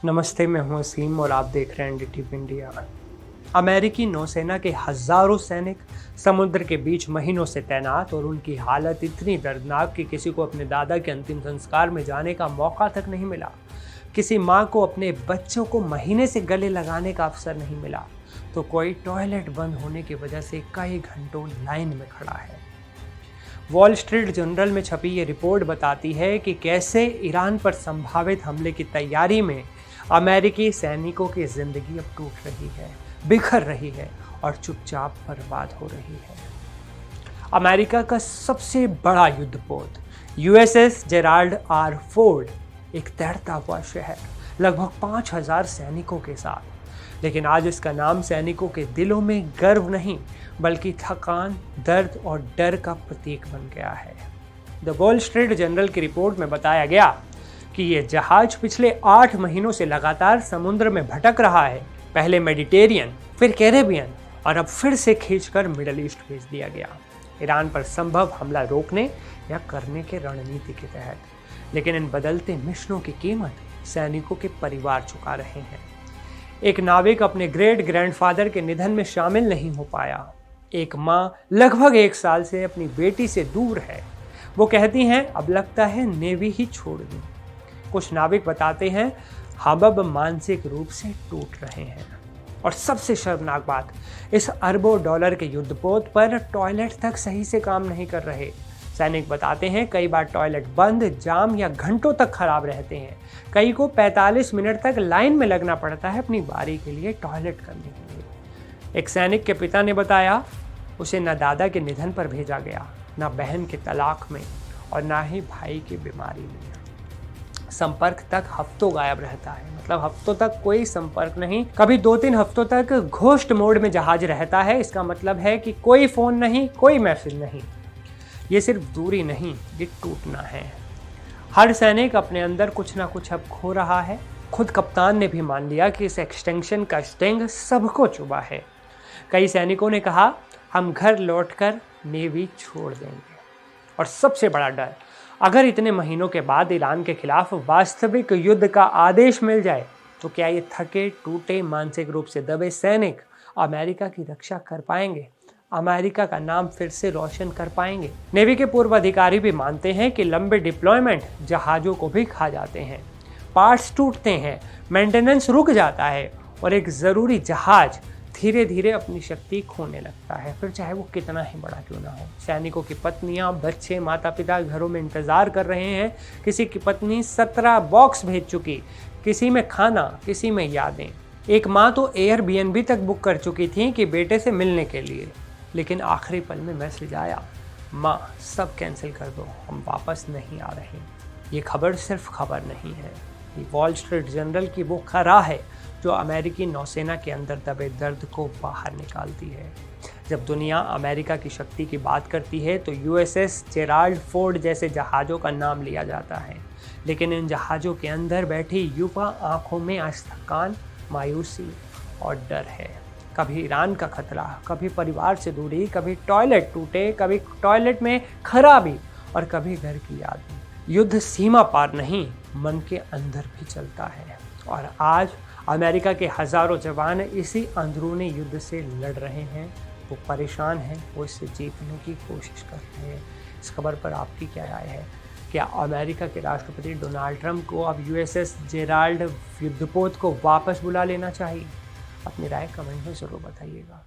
नमस्ते, मैं हूं वसीम और आप देख रहे हैं एनडीटीवी इंडिया। अमेरिकी नौसेना के हजारों सैनिक समुद्र के बीच महीनों से तैनात और उनकी हालत इतनी दर्दनाक कि किसी को अपने दादा के अंतिम संस्कार में जाने का मौका तक नहीं मिला। किसी माँ को अपने बच्चों को महीने से गले लगाने का अवसर नहीं मिला, तो कोई टॉयलेट बंद होने की वजह से कई घंटों लाइन में खड़ा है। वॉल स्ट्रीट जर्नल में छपी ये रिपोर्ट बताती है कि कैसे ईरान पर संभावित हमले की तैयारी में अमेरिकी सैनिकों की जिंदगी अब टूट रही है, बिखर रही है और चुपचाप बर्बाद हो रही है। अमेरिका का सबसे बड़ा युद्धपोत यूएसएस जेराल्ड आर फोर्ड, एक तैरता हुआ शहर लगभग 5000 सैनिकों के साथ, लेकिन आज इसका नाम सैनिकों के दिलों में गर्व नहीं बल्कि थकान, दर्द और डर का प्रतीक बन गया है। द वॉल स्ट्रीट जर्नल की रिपोर्ट में बताया गया कि ये जहाज पिछले 8 महीनों से लगातार समुद्र में भटक रहा है। पहले मेडिटेरियन, फिर कैरेबियन और अब फिर से खींचकर मिडल ईस्ट भेज दिया गया, ईरान पर संभव हमला रोकने या करने के रणनीति के तहत। लेकिन इन बदलते मिशनों की कीमत सैनिकों के परिवार चुका रहे हैं। एक नाविक अपने ग्रेट ग्रैंडफादर के निधन में शामिल नहीं हो पाया। एक माँ लगभग 1 साल से अपनी बेटी से दूर है। वो कहती हैं, अब लगता है नेवी ही छोड़ दूं। कुछ नाविक बताते हैं हम अब मानसिक रूप से टूट रहे हैं। और सबसे शर्मनाक बात, इस अरबों डॉलर के युद्धपोत पर टॉयलेट तक सही से काम नहीं कर रहे। सैनिक बताते हैं कई बार टॉयलेट बंद, जाम या घंटों तक खराब रहते हैं। कई को 45 मिनट तक लाइन में लगना पड़ता है अपनी बारी के लिए टॉयलेट करने के लिए। एक सैनिक के पिता ने बताया उसे न दादा के निधन पर भेजा गया, न बहन के तलाक में और ना ही भाई की बीमारी में। संपर्क तक हफ्तों गायब रहता है, मतलब हफ्तों तक कोई संपर्क नहीं। कभी 2-3 हफ्तों तक घोस्ट मोड में जहाज रहता है। इसका मतलब है कि कोई फोन नहीं, कोई मैसेज नहीं। ये सिर्फ दूरी नहीं, ये टूटना है। हर सैनिक अपने अंदर कुछ ना कुछ अब खो रहा है। खुद कप्तान ने भी मान लिया कि इस एक्सटेंशन का स्टिंग सबको चुभा है। कई सैनिकों ने कहा हम घर लौटकर नेवी छोड़ देंगे। और सबसे बड़ा डर, अगर इतने महीनों के बाद ईरान के खिलाफ वास्तविक युद्ध का आदेश मिल जाए तो क्या ये थके टूटे मानसिक रूप से दबे सैनिक अमेरिका की रक्षा कर पाएंगे, अमेरिका का नाम फिर से रोशन कर पाएंगे? नेवी के पूर्व अधिकारी भी मानते हैं कि लंबे डिप्लॉयमेंट जहाज़ों को भी खा जाते हैं, पार्ट्स टूटते हैं, मेंटेनेंस रुक जाता है और एक ज़रूरी जहाज़ धीरे धीरे अपनी शक्ति खोने लगता है, फिर चाहे वो कितना ही बड़ा क्यों ना हो। सैनिकों की पत्नियां, बच्चे, माता पिता घरों में इंतजार कर रहे हैं। किसी की पत्नी 17 बॉक्स भेज चुकी, किसी में खाना, किसी में यादें। एक माँ तो एयरबीएनबी तक बुक कर चुकी थी कि बेटे से मिलने के लिए, लेकिन आखिरी पल में मैसेज आया, माँ सब कैंसिल कर दो, हम वापस नहीं आ रहे। ये खबर सिर्फ खबर नहीं है, ये वॉल स्ट्रीट जर्नल की वो खरा है जो अमेरिकी नौसेना के अंदर दबे दर्द को बाहर निकालती है। जब दुनिया अमेरिका की शक्ति की बात करती है तो यूएसएस जेराल्ड फोर्ड जैसे जहाज़ों का नाम लिया जाता है, लेकिन इन जहाज़ों के अंदर बैठी युवा आंखों में आज थकान, मायूसी और डर है। कभी ईरान का खतरा, कभी परिवार से दूरी, कभी टॉयलेट टूटे, कभी टॉयलेट में खराबी और कभी घर की यादें। युद्ध सीमा पार नहीं, मन के अंदर भी चलता है। और आज अमेरिका के हजारों जवान इसी अंदरूनी युद्ध से लड़ रहे हैं। वो परेशान हैं, वो इससे जीतने की कोशिश कर रहे हैं। इस खबर पर आपकी क्या राय है? क्या अमेरिका के राष्ट्रपति डोनाल्ड ट्रंप को अब यूएसएस जेराल्ड युद्धपोत को वापस बुला लेना चाहिए? अपनी राय कमेंट में ज़रूर बताइएगा।